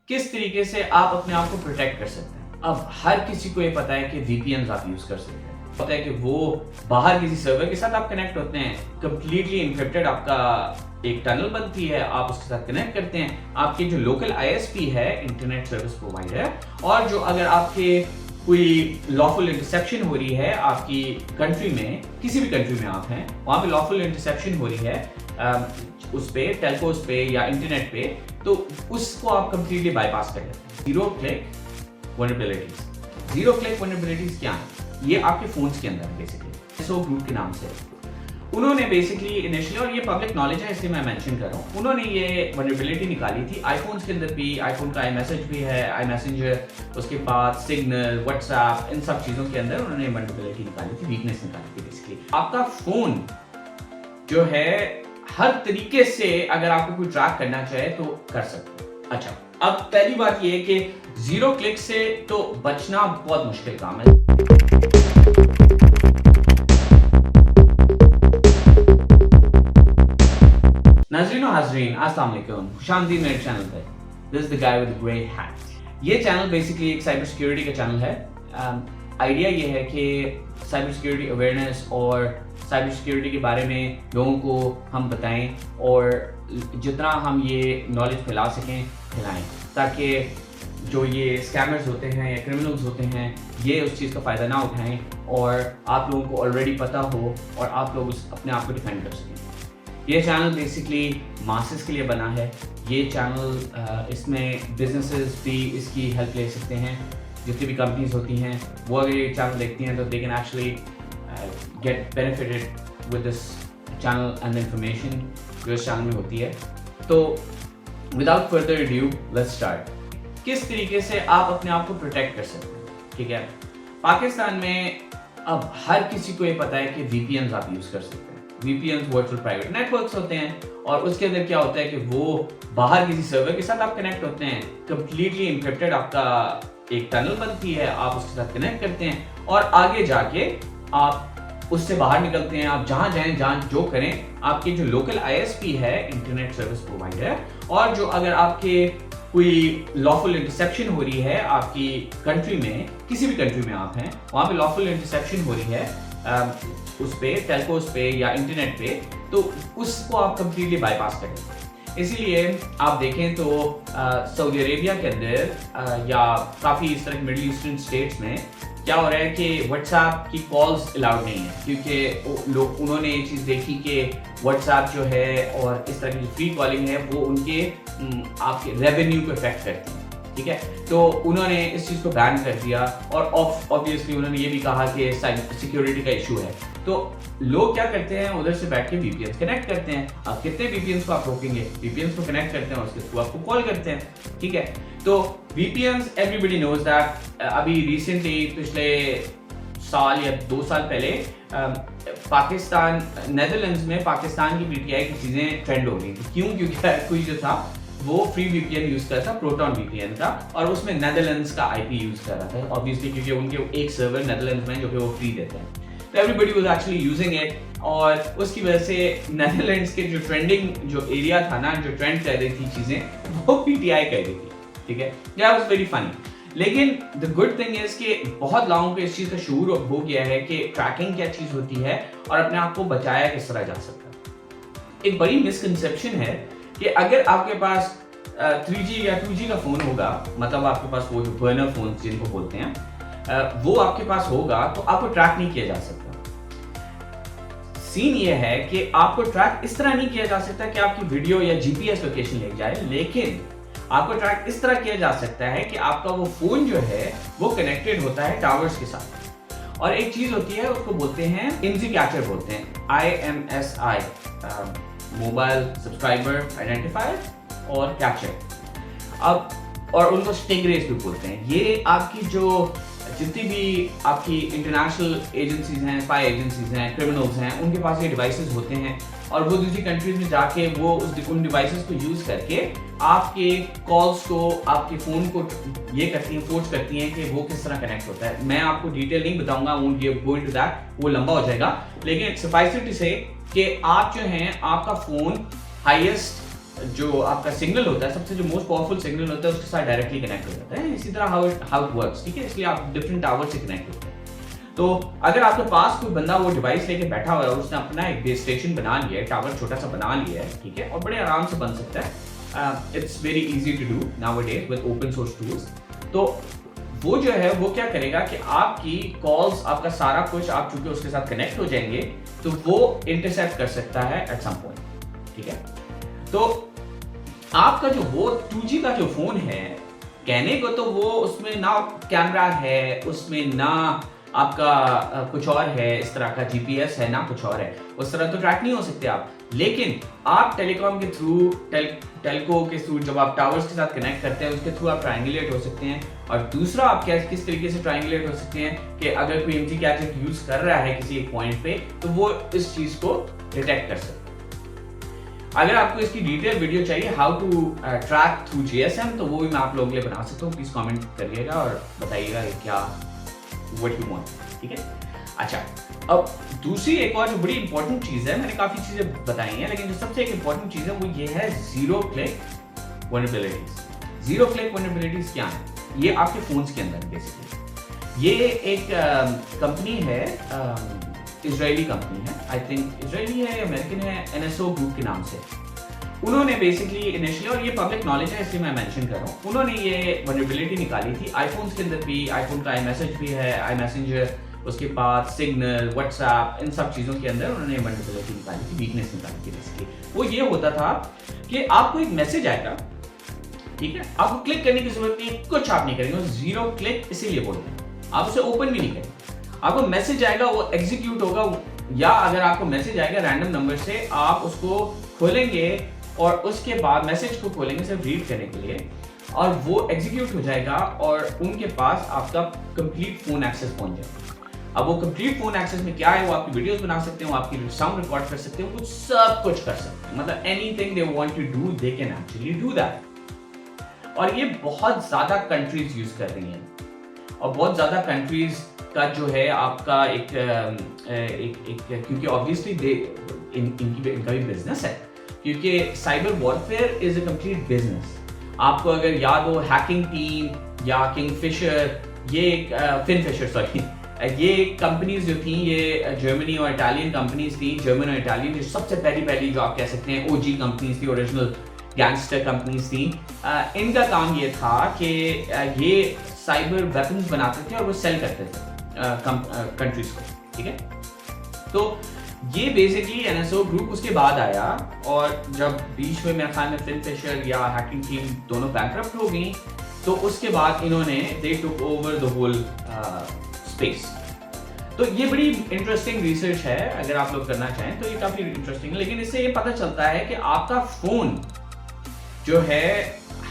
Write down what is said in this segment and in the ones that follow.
किस तरीके से आप अपने आप को प्रोटेक्ट कर सकते हैं। अब हर किसी को ये पता है कि वीपीएन आप यूज कर सकते हैं। पता है कि वो बाहर किसी सर्वर के साथ आप कनेक्ट होते हैं, कंप्लीटली इनक्रिप्टेड आपका एक टनल बनती है, आप उसके साथ कनेक्ट करते हैं। आपकी जो लोकल आईएसपी है, इंटरनेट सर्विस प्रोवाइडर, और जो अगर आपके कोई लॉफुल इंटरसेप्शन हो रही है आपकी कंट्री में, किसी भी कंट्री में आप हैं, वहां पे लॉफुल इंटरसेप्शन हो रही है उस पे टेलकोस पे या इंटरनेट पे, तो उसको आप कंप्लीटली बाईपास कर लेते हैं। Zero click vulnerabilities. Zero click vulnerabilities क्या है? ये आपके फोन्स के अंदर बेसिकली सो ग्रुप के नाम से उन्होंने बेसिकली इनिशियली, और ये पब्लिक नॉलेज है इसलिए मैं मेंशन कर रहा हूँ, उन्होंने ये वल्नरेबिलिटी निकाली थी आईफोन्स के अंदर भी। आईफोन का आई मैसेज भी है, आई मैसेंजर, उसके बाद सिग्नल, व्हाट्सएप, इन सब चीजों के अंदर उन्होंने वल्नरेबिलिटी निकाली थी, वीकनेस निकाली थी बेसिकली। आपका फोन जो है हर तरीके से अगर आपको कोई ट्रैक करना चाहे तो कर सकते हैं। अच्छा, अब पहली बात ये है कि जीरो क्लिक से तो बचना बहुत मुश्किल काम है। नाज़रीन और हाज़रीन, अस्सलाम वालेकुम, खुशामदीद मेरे चैनल पे। This is the guy with the grey hat. ये चैनल बेसिकली एक साइबर सिक्योरिटी का चैनल है। आइडिया ये है कि साइबर सिक्योरिटी अवेयरनेस और साइबर सिक्योरिटी के बारे में लोगों को हम बताएं, और जितना हम ये नॉलेज फैला सकें फैलाएं, ताकि जो ये स्कैमर्स होते हैं या क्रिमिनल्स होते हैं ये उस चीज़ का फ़ायदा ना उठाएं, और आप लोगों को ऑलरेडी पता हो और आप लोग अपने आप को डिफेंड कर सकें। ये चैनल बेसिकली मासेस के लिए बना है। ये चैनल इसमें बिजनेसेस भी इसकी हेल्प ले सकते हैं। जितनी भी कंपनीज होती हैं वो अगर ये चैनल देखती हैं तो दे can actually get benefited with this channel and information जो इस चैनल में होती है। तो without further due let's start. किस तरीके से आप अपने आप को प्रोटेक्ट कर सकते हैं, ठीक है। पाकिस्तान में अब हर किसी को ये पता है कि वीपीएन आप यूज कर सकते हैं। वीपीएन वर्चुअल प्राइवेट नेटवर्क्स होते हैं, और उसके अंदर क्या होता है कि वो बाहर किसी सर्वर के साथ आप कनेक्ट होते हैं, कंप्लीटली इनक्रिप्टेड आपका एक टनल बनती है, आप उसके साथ कनेक्ट करते हैं, और आगे जाके आप उससे बाहर निकलते हैं। आप जहां जाएं, जहां जो करें, आपकी जो लोकल आईएसपी है, इंटरनेट सर्विस प्रोवाइडर, और जो अगर आपके कोई लॉफुल इंटरसेप्शन हो रही है आपकी कंट्री में, किसी भी कंट्री में आप हैं, वहां पे लॉफुल इंटरसेप्शन हो रही है उस पे टेलकोस पे या इंटरनेट पे, तो उसको आप कंप्लीटली बाईपास करें। इसीलिए आप देखें तो सऊदी अरेबिया के अंदर या काफ़ी इस तरह के मिडिल ईस्टर्न स्टेट्स में क्या हो रहा है कि व्हाट्सएप की कॉल्स अलाउड नहीं है, क्योंकि लोग उन्होंने ये चीज़ देखी कि व्हाट्सएप जो है और इस तरह की फ्री कॉलिंग है वो उनके आपके रेवेन्यू को इफेक्ट करती है, ठीक है। तो उन्होंने इस चीज़ को बैन कर दिया, और ऑब्वियसली उन्होंने ये भी कहा कि सिक्योरिटी का इशू है। तो लोग क्या करते हैं, उधर से बैठ के वीपीएन कनेक्ट करते हैं। अब कितने वीपीएन को आप रोकेंगे? वीपीएन को कनेक्ट करते हैं, उसके थ्रू आपको कॉल करते हैं, ठीक है। तो वीपीएन एवरीबडी नोज दैट। अभी रिसेंटली पिछले साल या 2 साल पहले पाकिस्तान, नेदरलैंड्स में पाकिस्तान की पीटीआई की चीज़ें ट्रेंड हो गई थी। क्यों? क्योंकि कोई जो था वो फ्री वीपीएन यूज कर रहा था, प्रोटॉन वीपीएन का, और उसमें नेदरलैंड्स का आईपी यूज कर रहा था, ऑब्वियसली क्योंकि उनके एक सर्वर नेदरलैंड्स में जो कि वो फ्री देते हैं। तो everybody was actually using it, और उसकी वजह से नेदरलैंड्स के जो ट्रेंडिंग जो एरिया था ना, जो ट्रेंड कर रही थी चीज़ें, वो पीटीआई कर रही थी, ठीक है। That was very funny. लेकिन द गुड थिंग इज कि बहुत लोगों को इस चीज़ का शूर हो गया है कि ट्रैकिंग क्या चीज़ होती है और अपने आप को बचाया किस तरह जा सकता है। एक बड़ी मिसकंसेप्शन है कि अगर आपके पास 3G या 2G का फ़ोन होगा, मतलब आपके पास वो जो बर्नर फोन जिनको बोलते हैं, वो आपके पास होगा, तो आपको ट्रैक नहीं किया जा सकता। सीन ये है कि आपको ट्रैक इस तरह नहीं किया जा सकता कि आपकी वीडियो या जीपीएस लोकेशन ले जाए, लेकिन आपको ट्रैक इस तरह किया जा सकता है कि आपका वो फोन जो है वो कनेक्टेड होता है टावर्स के साथ, और एक चीज होती है उसको बोलते हैं IMSI कैचर बोलते हैं, IMSI, मोबाइल सब्सक्राइबर आइडेंटिफायर और कैचर। अब और उनको स्टिंगरेज भी बोलते हैं। ये आपकी जो जितनी भी आपकी इंटरनेशनल एजेंसीज हैं, स्पाई एजेंसीज हैं, क्रिमिनल्स हैं, उनके पास ये डिवाइसेस होते हैं, और वो दूसरी कंट्रीज में जाके वो उन डिवाइसेस को यूज करके आपके कॉल्स को, आपके फोन को ये करती हैं, फोर्स करती हैं कि वो किस तरह कनेक्ट होता है। मैं आपको डिटेल नहीं बताऊंगा, वोंट गो इनटू दैट, वो लंबा हो जाएगा। लेकिन सफाइस इट टू से कि आप जो हैं, आपका फोन हाईएस्ट जो आपका सिग्नल होता है, सबसे जो मोस्ट पावरफुल सिग्नल होता है उसके साथ डायरेक्टली कनेक्ट हो जाता है। इसी तरह हाउ इट वर्क्स, ठीक है, इसलिए आप डिफरेंट टावर से कनेक्ट होते हैं। तो अगर आपके पास कोई बंदा वो डिवाइस लेके बैठा हुआ है और उसने अपना एक बेस स्टेशन बना लिया है, टावर छोटा सा बना लिया है, ठीक है, और बड़े आराम से बन सकता है, it's very easy to do nowadays with open source tools. तो वो जो है वो क्या करेगा कि आपकी कॉल्स, आपका सारा कुछ, आप चूंकि उसके साथ कनेक्ट हो जाएंगे तो वो इंटरसेप्ट कर सकता है एट सम पॉइंट, ठीक है। तो आपका जो वो 2G का जो फोन है, कहने को तो वो उसमें ना कैमरा है, उसमें ना आपका कुछ और है, इस तरह का GPS है, ना कुछ और है, उस तरह तो ट्रैक नहीं हो सकते आप। लेकिन आप टेलीकॉम के थ्रू, टेलको के थ्रू जब आप टावर्स के साथ कनेक्ट करते हैं, उसके थ्रू आप ट्रायंगुलेट हो सकते हैं। और दूसरा आप किस तरीके से ट्रायंगुलेट हो सकते हैं कि अगर कोई एमजी गैजेट यूज कर रहा है किसी एक पॉइंट पे, तो वो इस चीज को डिटेक्ट कर सकते हैं। अगर आपको इसकी डिटेल वीडियो चाहिए how to track through GSM, तो वो भी मैं आप लोगों के लिए बना सकता हूँ। प्लीज कमेंट करिएगा और बताइएगा क्या व्हाट यू वांट, ठीक है। अच्छा, अब दूसरी एक और जो बड़ी इंपॉर्टेंट चीज है, मैंने काफी चीजें बताई हैं, लेकिन जो सबसे एक इंपॉर्टेंट चीज है वो ये है zero click vulnerabilities. Zero click vulnerabilities क्या है? ये आपके फोन्स के अंदर बेसिकली, ये एक कंपनी है, इजरायली कंपनी है, आई थिंक इजरायली है या अमेरिकन है, NSO ग्रुप के नाम से। उन्होंने बेसिकली इनिशियली, और ये पब्लिक नॉलेज है इसलिए मैं मेंशन कर रहा हूँ, उन्होंने ये वल्नरेबिलिटी निकाली थी आईफोन्स के अंदर भी। आईफोन का iMessage भी है, iMessenger, उसके बाद सिग्नल, व्हाट्सएप, इन सब चीज़ों के अंदर उन्होंने वल्नरेबिलिटी निकाली थी, वीकनेस निकाली थी बेसिकली। वो ये होता था कि आपको एक मैसेज आएगा, ठीक है, आपको क्लिक करने की जरूरत नहीं, कुछ आप नहीं करेंगे, जीरो क्लिक इसीलिए बोलते हैं, आप उसे ओपन भी नहीं करेंगे। आपको मैसेज आएगा, वो एग्जीक्यूट होगा, या अगर आपको मैसेज आएगा रैंडम नंबर से, आप उसको खोलेंगे और उसके बाद मैसेज को खोलेंगे सिर्फ रीड करने के लिए, और वो एग्जीक्यूट हो जाएगा और उनके पास आपका कंप्लीट फोन एक्सेस पहुंच जाएगा। अब वो कंप्लीट फोन एक्सेस में क्या है, वो आपकी वीडियोस बना सकते हैं, वो आपकी साउंड रिकॉर्ड कर सकते हैं, वो सब कुछ कर सकते हैं, मतलब anything they want to do they can actually do that. और ये बहुत ज्यादा कंट्रीज यूज कर रही हैं, और बहुत ज्यादा कंट्रीज का जो है आपका एक क्योंकि ऑब्वियसली इनका भी बिजनेस है, क्योंकि cyber warfare is a complete business. आपको अगर याद हो, हैकिंग टीम या किंगफिशर, ये फिनफिशर सॉरी, ये कंपनीज जो थी, ये जर्मनी और इटालियन कंपनीज थी, जर्मन और इटालियन, जो सबसे पहली जो आप कह सकते हैं OG कंपनीज थी, ओरिजिनल गैंगस्टर कंपनीज थी। इनका काम ये था कि ये साइबर वेपन्स बनाते थे और वो सेल करते थे कंट्रीज को, ठीक है। तो ये बेसिकली NSO ग्रुप उसके बाद आया, और जब बीच में मेरे ख्याल में फिनफिशर या हैकिंग टीम दोनों बैंकरप्ट हो गई, तो उसके बाद इन्होंने they took over the whole space. तो ये बड़ी इंटरेस्टिंग रिसर्च है, अगर आप लोग करना चाहें तो ये काफी इंटरेस्टिंग है। लेकिन इससे ये पता चलता है कि आपका फोन जो है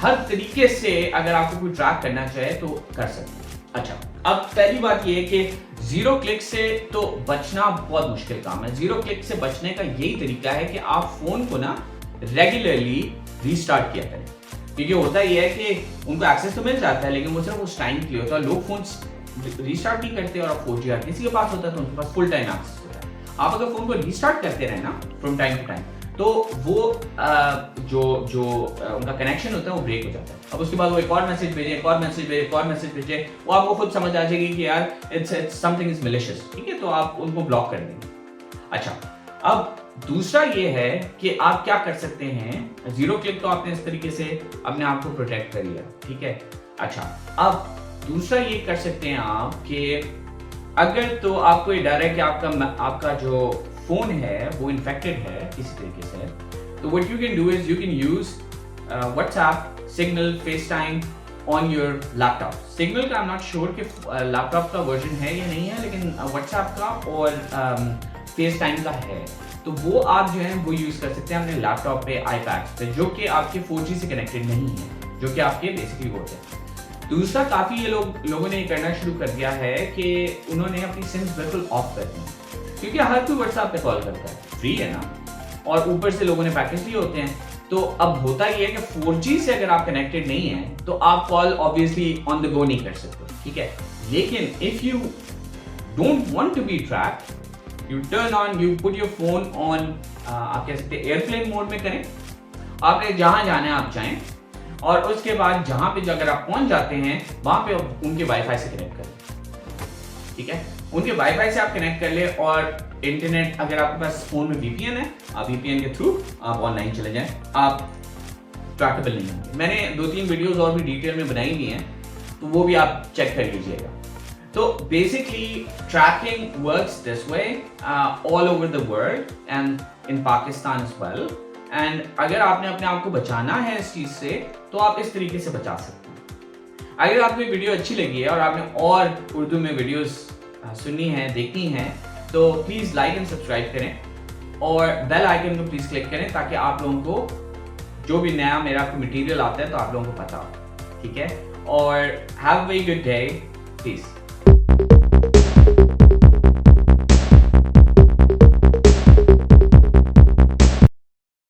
हर तरीके से अगर आपको कोई ट्रैक करना चाहे तो कर सकते हैं। अच्छा, अब पहली बात ये है कि जीरो क्लिक से तो बचना बहुत मुश्किल काम है। जीरो क्लिक से बचने का यही तरीका है कि आप फोन को ना रेगुलरली रीस्टार्ट किया करें, क्योंकि होता ये है कि उनको एक्सेस तो मिल जाता है, लेकिन वो सिर्फ उस टाइम के लिए होता है। लोग फोन रीस्टार्ट नहीं करते, और आप 4G या किसी के पास होता है तो उनके पास फुल टाइम एक्सेस होता है। आप अगर फोन को रीस्टार्ट करते रहे ना फ्रॉम टाइम टू टाइम, तो वो जो उनका कनेक्शन होता है वो ब्रेक हो जाता है। अब उसके बाद वो एक और मैसेज भेजे, एक और मैसेज भेजे, एक और मैसेज भेजे, वो आपको खुद समझ आ जाएगी कि यार इट्स समथिंग इज मैलिशियस, ठीक है, तो आप उनको ब्लॉक कर देंगे। अच्छा, अब दूसरा ये है कि आप क्या कर सकते हैं, जीरो क्लिक तो आपने इस तरीके से अपने आप को प्रोटेक्ट कर लिया, ठीक है। अच्छा, अब दूसरा ये कर सकते हैं आप कि अगर तो आपको ये डर है कि आपका जो फोन है वो इन्फेक्टेड है किसी तरीके से, तो what you can do is you can use WhatsApp, signal, FaceTime on your laptop. Signal का आई एम नॉट श्योर कि लैपटॉप का वर्जन है या नहीं है, लेकिन व्हाट्सएप का और फेसटाइम का है, तो वो आप जो है वो यूज कर सकते हैं अपने लैपटॉप पे, आईपैड पे, जो कि आपके 4G से कनेक्टेड नहीं है, जो कि आपके बेसिकली होते हैं। दूसरा, काफी ये लोगों ने करना शुरू कर दिया है कि उन्होंने अपनी सिम्स बिल्कुल ऑफ कर दी, क्योंकि हर कोई व्हाट्सएप पे कॉल करता है, फ्री है ना, और ऊपर से लोगों ने पैकेज लिए होते हैं। तो अब होता ये है कि 4G से अगर आप कनेक्टेड नहीं है तो आप call obviously on the go नहीं कर सकते, ठीक है। लेकिन if you don't want to be tracked, you turn on, you put your phone on, आप कह सकते हैं एयरप्लेन मोड में करें, आपने जहां जाना है आप जाएं, और उसके बाद जहां पे अगर आप पहुंच जाते हैं वहां पे उनके वाईफाई से कनेक्ट करें, ठीक है। उनके वाईफाई से आप कनेक्ट कर ले, और इंटरनेट अगर आपके पास फोन में वीपीएन है, आप वीपीएन के थ्रू आप ऑनलाइन चले जाएं, आप ट्रैकेबल नहीं होंगे। मैंने 2-3 वीडियोस और भी डिटेल में बनाई हुई हैं, तो वो भी आप चेक कर लीजिएगा। तो basically tracking works this way all over the world and in Pakistan as well. And अगर आपने अपने आप को बचाना है इस चीज से, तो आप इस तरीके से बचा सकते हैं। अगर आपको ये वीडियो अच्छी लगी है और आपने और उर्दू में वीडियोस सुननी है, देखनी है, तो प्लीज लाइक एंड सब्सक्राइब करें और बेल आइकन को प्लीज क्लिक करें, ताकि आप लोगों को जो भी नया मेरा मटेरियल आता है तो आप लोगों को पता हो, ठीक है। और have a very good day, piece.